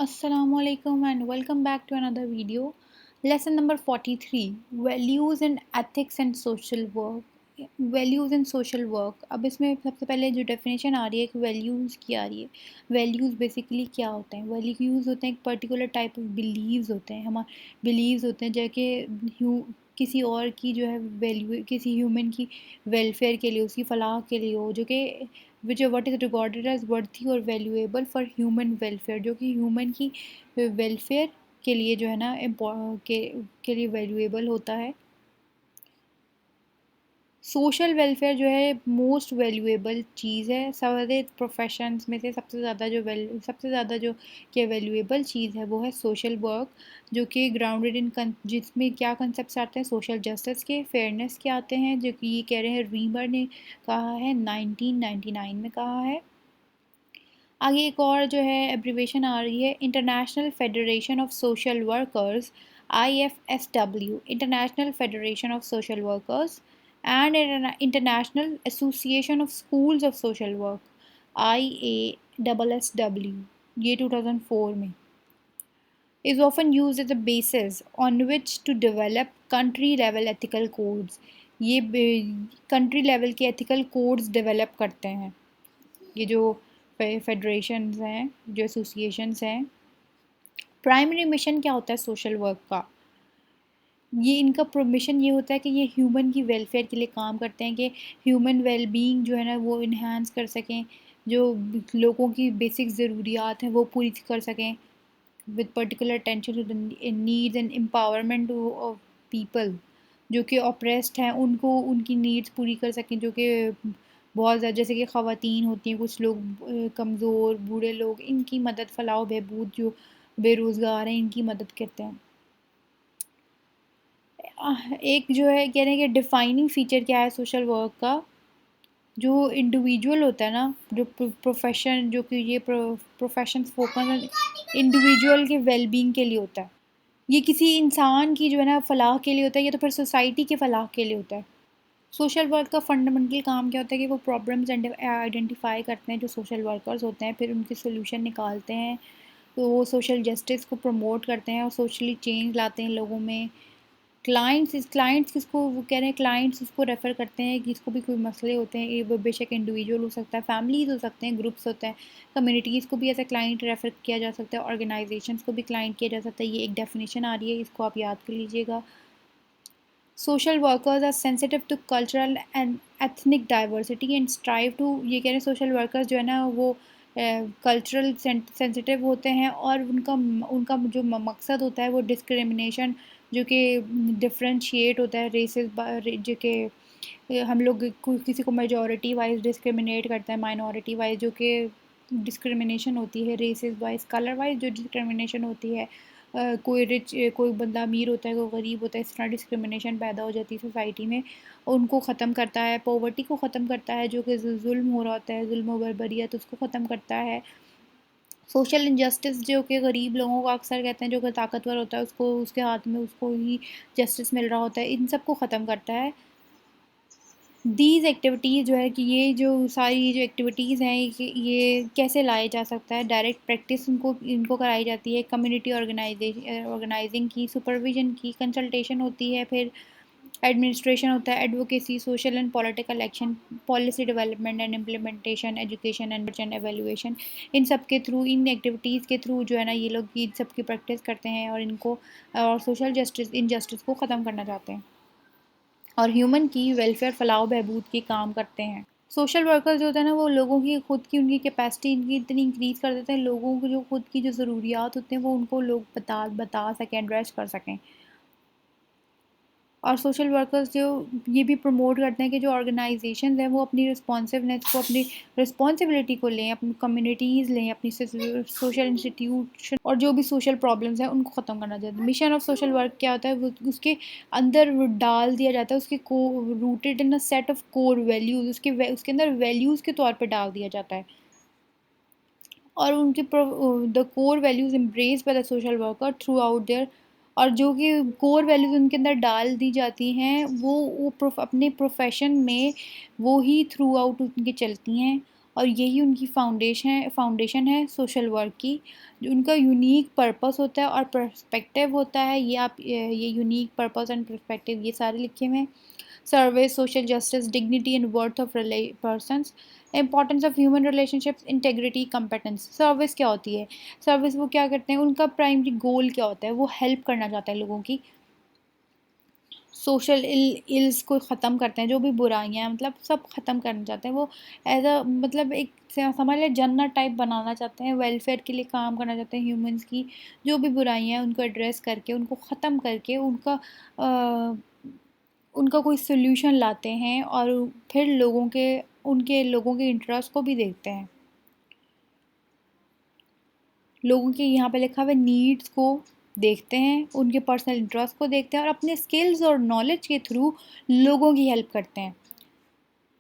Assalamualaikum and welcome back to another video. Lesson number 43, Values and Ethics and Social Work. Values and social work. अब इसमें सबसे पहले जो definition आ रही है कि वैल्यूज़ की आ रही है। वैल्यूज़ बेसिकली क्या होते हैं? वैल्यूज़ होते हैं एक पर्टिकुलर टाइप ऑफ बिलीव्स होते हैं, हमारे बिलीव्स होते हैं जो कि किसी और की जो है वैल्यू, किसी ह्यूमन की वेलफेयर के लिए, उसकी फलाह के लिए हो, जो कि which what is regarded as worthy और वैल्यूएबल फॉर ह्यूमन वेलफेयर, जो कि ह्यूमन की वेलफेयर के लिए जो है ना के लिए वैल्यूएबल होता है। सोशल वेलफेयर जो है मोस्ट वैल्यूएबल चीज़ है। सारे प्रोफेशंस में से सबसे ज़्यादा जो कि वैल्यूएबल चीज़ है वो है सोशल वर्क, जो कि ग्राउंडेड इन जिसमें क्या कंसेप्ट आते हैं सोशल जस्टिस के, फेयरनेस के आते हैं, जो कि ये कह रहे हैं रीमर ने कहा है 1999 में कहा है। आगे एक और जो है एब्रीवेशन आ रही है, international federation of social workers, IFSW, international federation of social workers and international association of schools of social work, IASSW, ये 2004 में, is often used as a basis on which to develop country level ethical codes। ये country level के ethical codes develop करते हैं ये जो federations हैं, जो एसोसिएशंस हैं। प्राइमरी मिशन क्या होता है सोशल वर्क का? ये इनका मिशन ये होता है कि ये ह्यूमन की वेलफेयर के लिए काम करते हैं, कि ह्यूमन वेलबींग जो है ना वो इन्हांस कर सकें, जो लोगों की बेसिक ज़रूरियात हैं वो पूरी कर सकें, with particular attention to the needs and empowerment of people जो कि ऑप्रेस्ड हैं, उनको उनकी नीड्स पूरी कर सकें, जो कि बहुत ज़्यादा, जैसे कि ख़वातीन होती हैं, कुछ लोग कमज़ोर, बूढ़े लोग, इनकी मदद, फलाह बहबूद, जो बेरोज़गार हैं इनकी मदद करते हैं। एक जो है कह रहे हैं कि डिफ़ाइनिंग फ़ीचर क्या है सोशल वर्क का? जो इंडिविजुअल होता है ना, जो प्रोफेशन, जो कि ये प्रोफेशन फोकस इंडिविजुअल के वेलबींग के लिए होता है। ये किसी इंसान की जो है ना फलाह के लिए होता है, या तो फिर सोसाइटी के फलाह के लिए होता है। सोशल वर्क का फंडामेंटल काम क्या होता है कि वो प्रॉब्लम्स आइडेंटिफाई करते हैं, जो सोशल वर्कर्स होते हैं, फिर उनके सोल्यूशन निकालते हैं। तो वो सोशल जस्टिस को प्रमोट करते हैं और सोशली चेंज लाते हैं लोगों में। क्लाइंट्स किसको वो कह रहे हैं, क्लाइंट्स उसको रेफ़र करते हैं कि इसको भी कोई मसले होते हैं, ये वो बेशक इंडिविजुअल हो सकता है, फैमिलीज़ हो सकते हैं, ग्रुप्स होते हैं, कम्युनिटीज़ को भी एज़ अ क्लाइंट रेफ़र किया जा सकता है, ऑर्गेनाइजेशंस को भी क्लाइंट किया जा सकता है। ये एक डेफिनेशन आ रही है, इसको आप याद कर लीजिएगा। Social workers are sensitive to cultural and ethnic diversity and strive to, ये कह रहे हैं सोशल वर्कर्स जो है ना वो कल्चरल सेंसिटिव होते हैं, और उनका उनका जो मकसद होता है वो डिस्क्रिमिनेशन, जो कि डिफ्रेंशिएट होता है रेसेस, जो कि हम लोग किसी को मेजॉरिटी वाइज डिस्क्रिमिनेट करते हैं, माइनॉरिटी वाइज जो कि डिस्क्रिमिनेशन होती है, रेसेस वाइज, कलर वाइज जो डिस्क्रिमिनेशन होती है, कोई रिच, कोई बंदा अमीर होता है, कोई गरीब होता है, इस तरह डिस्क्रिमिनेशन पैदा हो जाती है सोसाइटी में, उनको ख़त्म करता है। पॉवर्टी को ख़त्म करता है, जो कि जुल्म हो रहा होता है, जुल्म बर्बरियत, उसको ख़त्म करता है। सोशल इनजस्टिस, जो कि गरीब लोगों को अक्सर कहते हैं, जो कि ताकतवर होता है उसको, उसके हाथ में उसको ही जस्टिस मिल रहा होता है, इन सब को ख़त्म करता है। दीज़ एक्टिविटीज़ जो है कि ये जो सारी जो एक्टिविटीज़ हैं ये कैसे लाया जा सकता है? डायरेक्ट प्रैक्टिस इनको कराई जाती है, कम्युनिटी ऑर्गेनाइजिंग की, सुपरविज़न की, कंसल्टेशन होती है, फिर एडमिनिस्ट्रेशन होता है, advocacy, social and political action, policy development and implementation, education and evaluation. इन सब के थ्रू, इन एक्टिविटीज़ के थ्रू जो है ना ये लोग इन सब की प्रैक्टिस करते हैं, और इनको और सोशल जस्टिस, इनजस्टिस को ख़त्म करना चाहते हैं, और ह्यूमन की वेलफेयर, फलाह बहबूद के काम करते हैं। सोशल वर्कर्स जो होते हैं ना वो लोगों की खुद की, उनकी कैपेसिटी इनकी इतनी इंक्रीज़ कर देते हैं, लोगों को जो खुद की जो ज़रूरियात होते हैं वो उनको लोग बता सकें, एड्रेस कर सकें। और सोशल वर्कर्स जो ये भी प्रमोट करते हैं कि जो ऑर्गेनाइजेशंस हैं वो अपनी रिस्पॉन्सिवनेस को, अपनी रिस्पॉन्सिबिलिटी को लें, अपनी कम्युनिटीज़ लें, अपनी सोशल इंस्टीट्यूशन, और जो भी सोशल प्रॉब्लम्स हैं उनको ख़त्म करना चाहते हैं। मिशन ऑफ सोशल वर्क क्या होता है, वो उसके अंदर वो डाल दिया जाता है, उसके को rooted in a set of core values, उसके अंदर वैल्यूज़ के तौर पर डाल दिया जाता है, और उनके the core values embraced by the social worker throughout their, और जो कि कोर वैल्यूज़ उनके अंदर डाल दी जाती हैं वो अपने प्रोफेशन में वो ही थ्रू आउट उनके चलती हैं, और यही उनकी फाउंडेशन है सोशल वर्क की। जो उनका यूनिक पर्पस होता है और पर्सपेक्टिव होता है, ये यूनिक पर्पस एंड पर्सपेक्टिव ये सारे लिखे हुए हैं। Service, social justice, dignity and worth of persons, importance of human relationships, integrity, competence. Service क्या होती है? सर्विस वो क्या करते हैं, उनका प्राइमरी गोल क्या होता है? वो हेल्प करना चाहते हैं लोगों की, सोशल इल्स को ख़त्म करते हैं, जो भी बुराइयाँ हैं मतलब सब ख़त्म करना चाहते हैं वो। एज अ मतलब एक समझ लें जन्नत टाइप बनाना चाहते हैं, वेलफेयर के लिए काम करना चाहते हैं ह्यूमंस की। जो भी बुराइयाँ हैं उनको एड्रेस करके, उनको ख़त्म करके, उनका कोई सोल्यूशन लाते हैं और फिर लोगों के इंटरेस्ट को भी देखते हैं। लोगों के यहाँ पे लिखा हुआ नीड्स को देखते हैं, उनके पर्सनल इंटरेस्ट को देखते हैं और अपने स्किल्स और नॉलेज के थ्रू लोगों की हेल्प करते हैं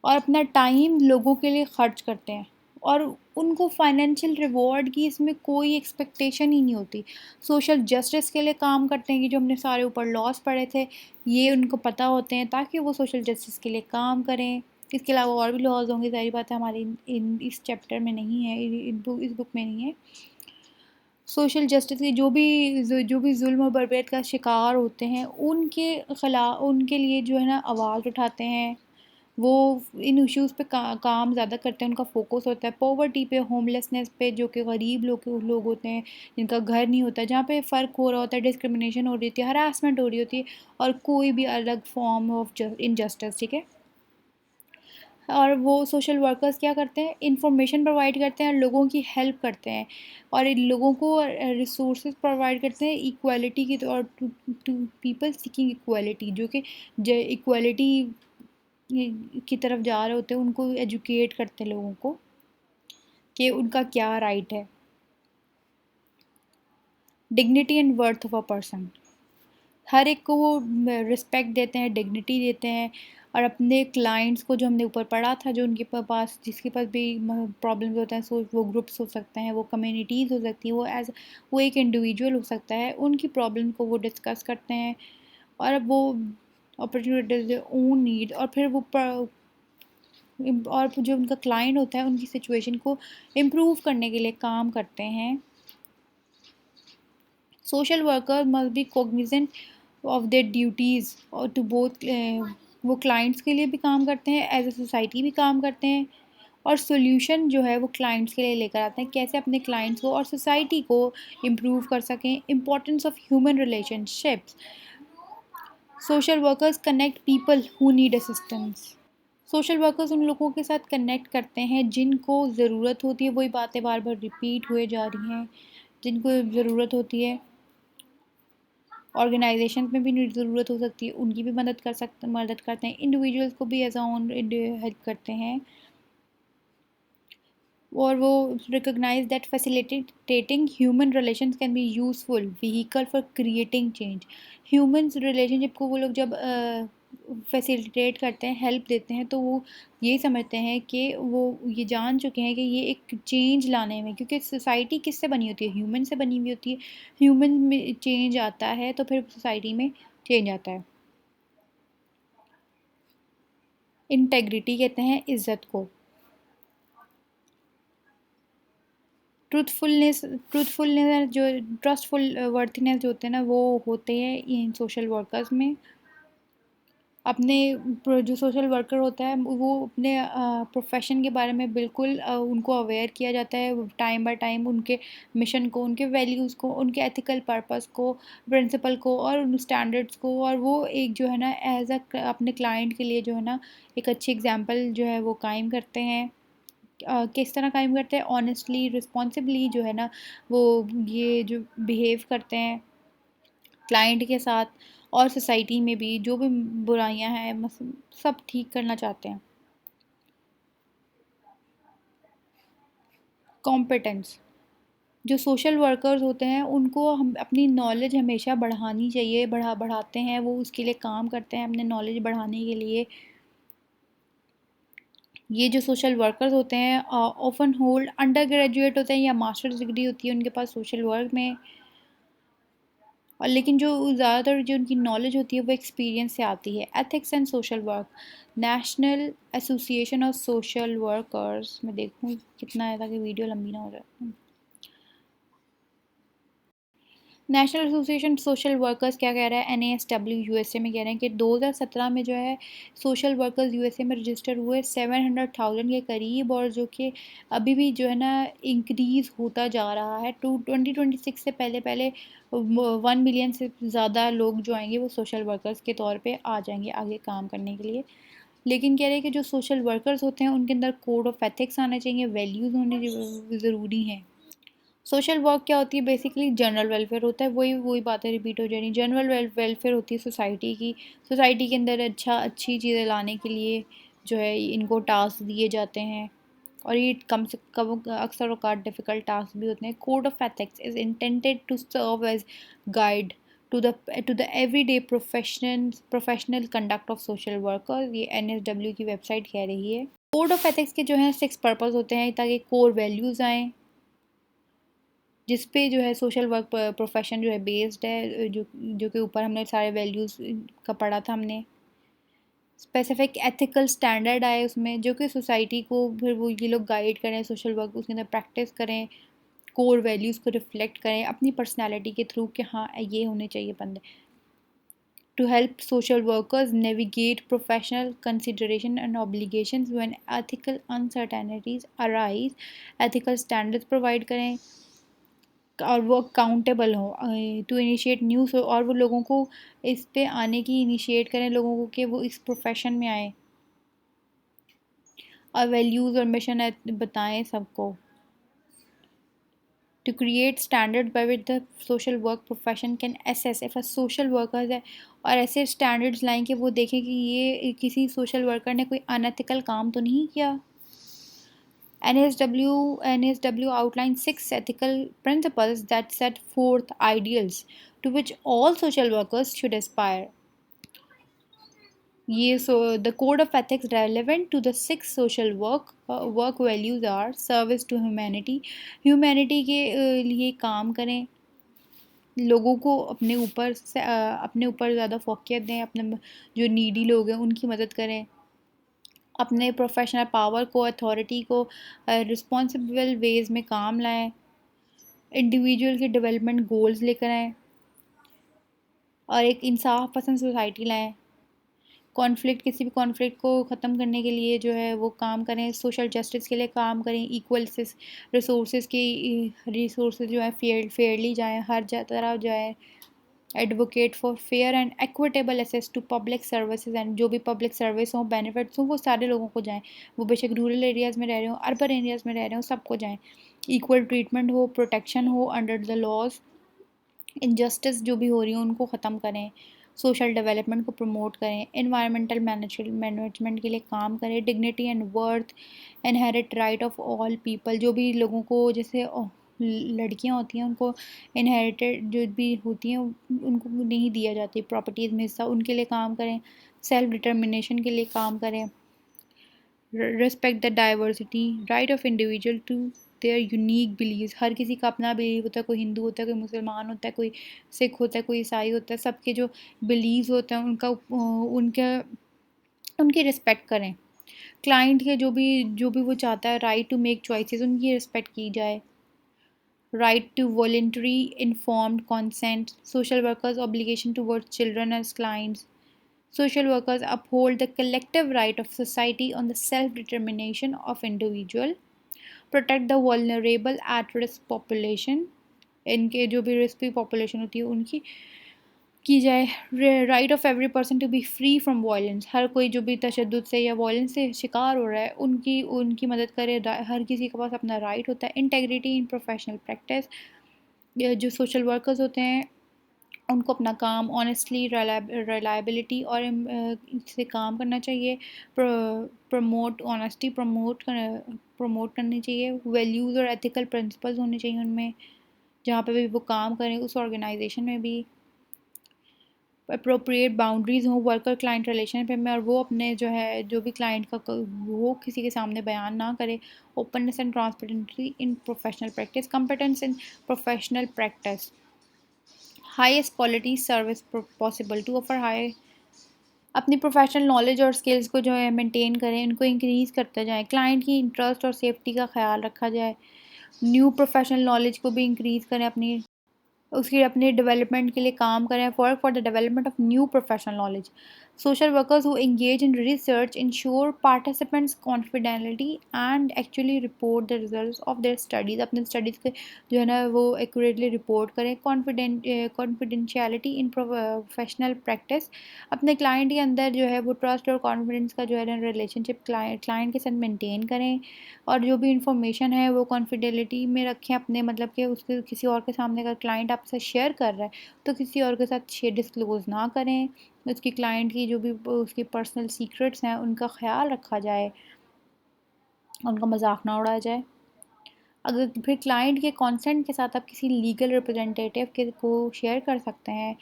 और अपना टाइम लोगों के लिए खर्च करते हैं और उनको फाइनेंशियल रिवॉर्ड की इसमें कोई एक्सपेक्टेशन ही नहीं होती। सोशल जस्टिस के लिए काम करते हैं कि जो हमने सारे ऊपर लॉस पड़े थे ये उनको पता होते हैं ताकि वो सोशल जस्टिस के लिए काम करें। इसके अलावा और भी लॉज होंगे, सारी बात है हमारी इस चैप्टर में नहीं है, इस बुक में नहीं है। सोशल जस्टिस की जो भी जुल्म और बरबरीत का शिकार होते हैं उनके लिए जो है ना आवाज़ उठाते हैं। वो इन इश्यूज़ पे काम ज़्यादा करते हैं, उनका फोकस होता है पॉवर्टी पे, होमलेसनेस पे, जो कि गरीब लोग होते हैं जिनका घर नहीं होता, जहाँ पे फ़र्क हो रहा होता है, डिस्क्रिमिनेशन हो रही होती है, हरासमेंट हो रही होती है और कोई भी अलग फॉर्म ऑफ इनजस्टिस, ठीक है। और वो सोशल वर्कर्स क्या करते हैं, इंफॉर्मेशन प्रोवाइड करते हैं, लोगों की हेल्प करते हैं और इन लोगों को रिसोर्सेज प्रोवाइड करते हैं इक्वालिटी की, और टू पीपल सीकिंग इक्वालिटी, जो कि इक्वालिटी की तरफ जा रहे होते हैं, उनको एजुकेट करते हैं लोगों को कि उनका क्या राइट है। Dignity and worth of a person, हर एक को वो रिस्पेक्ट देते हैं, डिग्निटी देते हैं और अपने क्लाइंट्स को, जो हमने ऊपर पढ़ा था, जो उनके पास जिसके पास भी प्रॉब्लम्स होते हैं, सो वो ग्रुप्स हो सकते हैं, वो कम्युनिटीज़ हो सकती हैं, वो एक इंडिविजुअल हो सकता है, उनकी प्रॉब्लम को वो डिस्कस करते हैं और अब वो अपॉर्चुनिटीज ओन नीड और फिर वो और जो उनका क्लाइंट होता है उनकी सिचुएशन को इम्प्रूव करने के लिए काम करते हैं। Social worker must be Cognizant of their duties और टू बोथ, वो क्लाइंट्स के लिए भी काम करते हैं, एज ए सोसाइटी भी काम करते हैं और सोल्यूशन जो है वो क्लाइंट्स के लिए लेकर आते हैं, कैसे अपने क्लाइंट्स को और सोसाइटी को इम्प्रूव कर सकें। Importance of human relationships, social workers connect people who need assistance, social workers उन लोगों के साथ कनेक्ट करते हैं जिनको ज़रूरत होती है, वही बातें बार बार रिपीट हुए जा रही हैं, जिनको ज़रूरत होती है। ऑर्गेनाइजेशन में भी ज़रूरत हो सकती है, उनकी भी मदद करते हैं, इंडिविजुअल्स को भी एज अ ओन हेल्प करते हैं और वो recognize that facilitating human relations can be useful vehicle for creating change. Human relationship को वो लोग जब फैसिलिटेट करते हैं, हेल्प देते हैं, तो वो ये समझते हैं कि वो ये जान चुके हैं कि ये एक चेंज लाने में, क्योंकि सोसाइटी किससे बनी होती है, ह्यूमन से बनी हुई होती है। ह्यूमन में चेंज आता है तो फिर सोसाइटी में चेंज आता है। इंटेग्रिटी कहते हैं इज्जत को। ट्रूथफुलनेस जो ट्रस्टफुल वर्थीनेस जो होते हैं ना, वो होते हैं इन सोशल वर्कर्स में। अपने जो सोशल वर्कर होता है वो अपने प्रोफेशन के बारे में बिल्कुल उनको अवेयर किया जाता है टाइम बाय टाइम, उनके मिशन को, उनके वैल्यूज़ को, उनके एथिकल पर्पस को, प्रिंसिपल को और उन स्टैंडर्ड्स को, और वो एक जो है ना एज अ अपने क्लाइंट के लिए जो है ना एक अच्छी एग्जांपल जो है वो कायम करते हैं। किस तरह कायम करते हैं, ऑनेस्टली, रिस्पॉन्सिबली जो है ना वो ये जो बिहेव करते हैं क्लाइंट के साथ और सोसाइटी में भी जो भी बुराइयां हैं सब ठीक करना चाहते हैं। कॉम्पिटेंस, जो सोशल वर्कर्स होते हैं उनको हम अपनी नॉलेज हमेशा बढ़ानी चाहिए, बढ़ाते हैं, वो उसके लिए काम करते हैं अपने नॉलेज बढ़ाने के लिए। ये जो सोशल वर्कर्स होते हैं ऑफन होल्ड अंडर ग्रेजुएट होते हैं या मास्टर्स डिग्री होती है उनके पास सोशल वर्क में, और लेकिन जो ज़्यादातर जो उनकी नॉलेज होती है वो एक्सपीरियंस से आती है। Ethics and social work, national association of social workers, मैं देखूँ कितना है ताकि वीडियो लंबी ना हो जाए। नेशनल एसोसिएशन सोशल वर्कर्स क्या कह रहा है, NASW यूएसए में कह रहे हैं कि 2017 में जो है सोशल वर्कर्स यूएसए में रजिस्टर हुए 700,000 के करीब, और जो कि अभी भी जो है ना इंक्रीज़ होता जा रहा है। 2026 से पहले पहले 1 मिलियन से ज़्यादा लोग जो आएंगे वो सोशल वर्कर्स के तौर पे आ जाएंगे आगे काम करने के लिए। लेकिन कह रहे हैं कि जो सोशल वर्कर्स होते हैं उनके अंदर कोड ऑफ एथिक्स आना चाहिए, वैल्यूज़ होने ज़रूरी हैं। सोशल वर्क क्या होती है, बेसिकली जनरल वेलफेयर होता है, वही वही बातें रिपीट हो जा रही। जनरल वेलफेयर होती है सोसाइटी की, सोसाइटी के अंदर अच्छी चीज़ें लाने के लिए जो है इनको टास्क दिए जाते हैं, और ये कम से कम अक्सर औकात डिफ़िकल्ट टास्क भी होते हैं। Code of ethics is intended to serve as guide to the everyday professional conduct of social worker, ये NSW की वेबसाइट कह रही है। कोड ऑफ एथिक्स के जो हैं 6 पर्पस होते हैं ताकि कोर वैल्यूज़ आएँ, जिस पे जो है सोशल वर्क प्रोफेशन जो है बेस्ड है, जो के ऊपर हमने सारे वैल्यूज़ का पढ़ा था हमने। स्पेसिफिक एथिकल स्टैंडर्ड आए उसमें, जो कि सोसाइटी को फिर वो ये लोग गाइड करें, सोशल वर्क उसके अंदर प्रैक्टिस करें, कोर वैल्यूज़ को रिफ्लेक्ट करें अपनी पर्सनालिटी के थ्रू कि हाँ ये होने चाहिए बंदे। To help social workers navigate professional consideration and obligations when ethical uncertainties arise, ethical standards provide करें, और वो अकाउंटेबल हो, टू इनिशिएट न्यूज़, और वो लोगों को इस पे आने की इनिशिएट करें लोगों को कि वो इस प्रोफेशन में आए, और वैल्यूज़ और मिशन बताएं सबको। To create standard by which the social work profession can assess if a social worker है, और ऐसे स्टैंडर्ड्स लाएं कि वो देखें कि ये किसी सोशल वर्कर ने कोई अनएथिकल काम तो नहीं किया। NSW outlines 6 ethical principles that set forth ideals to which all social workers should aspire. The code of ethics relevant to the 6 social work values are service to humanity, humanity के लिए काम करें, लोगों को अपने ऊपर ज़्यादा फोकस दें, अपने जो नीडी लोग हैं उनकी मदद करें, अपने प्रोफेशनल पावर को, अथॉरिटी को रिस्पॉन्सिबल वेज में काम लाएं, इंडिविजुअल के डेवलपमेंट गोल्स लेकर आएँ, और एक इंसाफ पसंद सोसाइटी लाएं, किसी भी कॉन्फ्लिक्ट को ख़त्म करने के लिए जो है वो काम करें, सोशल जस्टिस के लिए काम करें, इक्वल रिसोर्सेज जो है फेयरली जाएँ, हर तरह जाए, advocate for fair and equitable access to public services, and जो भी पब्लिक सर्विस हों, बेनिफिट्स हों, वो सारे लोगों को जाएँ, वो बेशक रूरल एरियाज़ में रह रहे हों, अर्बन एरियाज़ में रह रहे हों, सबको जाएँ। इक्वल ट्रीटमेंट हो, प्रोटेक्शन हो अंडर द लॉज, इनजस्टिस जो भी हो रही हो उनको ख़त्म करें, सोशल डेवलपमेंट को प्रमोट करें, एनवायरमेंटल मैनेजमेंट के लिए काम करें, dignity and worth, inherit right of all people, जो भी लोगों को जैसे लड़कियां होती हैं उनको इनहेरिटेड जो भी होती हैं उनको नहीं दिया जाती प्रॉपर्टीज़ में हिस्सा, उनके लिए काम करें, सेल्फ डिटर्मिनेशन के लिए काम करें, respect the diversity, right of individual to their unique beliefs, हर किसी का अपना बिलीव होता है, कोई हिंदू होता है, कोई मुसलमान होता है, कोई सिख होता है, कोई ईसाई होता है, सबके जो बिलीव्स होते हैं उनका उनकी रिस्पेक्ट करें, क्लाइंट के जो भी वो चाहता है, राइट टू मेक चॉइसेस उनकी रिस्पेक्ट की जाए, right to voluntary informed consent, social workers obligation towards children as clients, social workers uphold the collective right of society on the self-determination of individual, protect the vulnerable at risk population, इनके जो भी risk population होती है उनकी की जाए, right of every person to be free from violence, हर कोई जो भी तशद्दुद से या वायलेंस से शिकार हो रहा है उनकी उनकी मदद करे, हर किसी के पास अपना राइट होता है, इंटेग्रिटी इन प्रोफेशनल प्रैक्टिस, जो सोशल वर्कर्स होते हैं उनको अपना काम ऑनेस्टली, रिलायबिलिटी और से काम करना चाहिए, प्रमोट ऑनेस्टी प्रमोट करनी चाहिए, वैल्यूज़ और एथिकल प्रिंसिपल्स होने चाहिए उनमें जहाँ पे भी वो काम करें उस ऑर्गेनाइजेशन में भी, अप्रोप्रिएट बाउंड्रीज़ हों वर्कर क्लाइंट रिलेशनशिप में, और वो अपने जो भी क्लाइंट का वो किसी के सामने बयान ना करे, openness and transparency in professional practice, competence in professional practice, highest quality service possible to offer high. अपनी प्रोफेशनल नॉलेज और स्किल्स को जो है मेंटेन करें, इनको इंक्रीज़ करते जाएँ, क्लाइंट की इंटरेस्ट और सेफ्टी का ख़्याल रखा जाए, न्यू प्रोफेशनल नॉलेज को भी इंक्रीज़ करें, उसकी अपने डेवलपमेंट के लिए काम करें, work for the development of new professional knowledge. Social workers who engage in research ensure participants confidentiality and actually report the results of their studies. अपने स्टडीज़ के जो है ना वो एक्यूरेटली रिपोर्ट करें। Confidentiality in professional practice. अपने client के अंदर जो है वो ट्रस्ट और कॉन्फिडेंस का जो है ना रिलेशनशिप क्लाइंट के साथ मेंटेन करें, और जो भी इंफॉर्मेशन है वो कॉन्फिडेंशियलिटी में रखें अपने, मतलब कि उसके किसी और के सामने अगर क्लाइंट आपसे शेयर कर रहा है तो किसी और के साथ शेयर डिस्क्लोज़ ना करें। उसकी क्लाइंट की जो भी उसकी पर्सनल सीक्रेट्स हैं उनका ख़्याल रखा जाए, उनका मजाक ना उड़ाया जाए। अगर फिर क्लाइंट के कंसेंट के साथ आप किसी लीगल रिप्रेजेंटेटिव के को शेयर कर सकते हैं।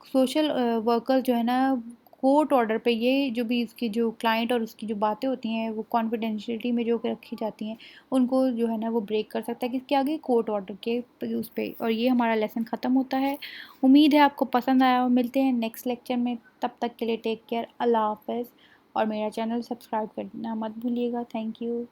सोशल वर्कर जो है ना कोर्ट ऑर्डर पे ये जो भी इसकी जो क्लाइंट और उसकी जो बातें होती हैं वो कॉन्फिडेंशियलिटी में जो रखी जाती हैं उनको जो है ना वो ब्रेक कर सकता है किसके आगे, कोर्ट ऑर्डर के उस पे। और ये हमारा लेसन ख़त्म होता है। उम्मीद है आपको पसंद आया हो। मिलते हैं नेक्स्ट लेक्चर में, तब तक के लिए टेक केयर, अल्लाह हाफ़िज़। और मेरा चैनल सब्सक्राइब करना मत भूलिएगा। Thank you.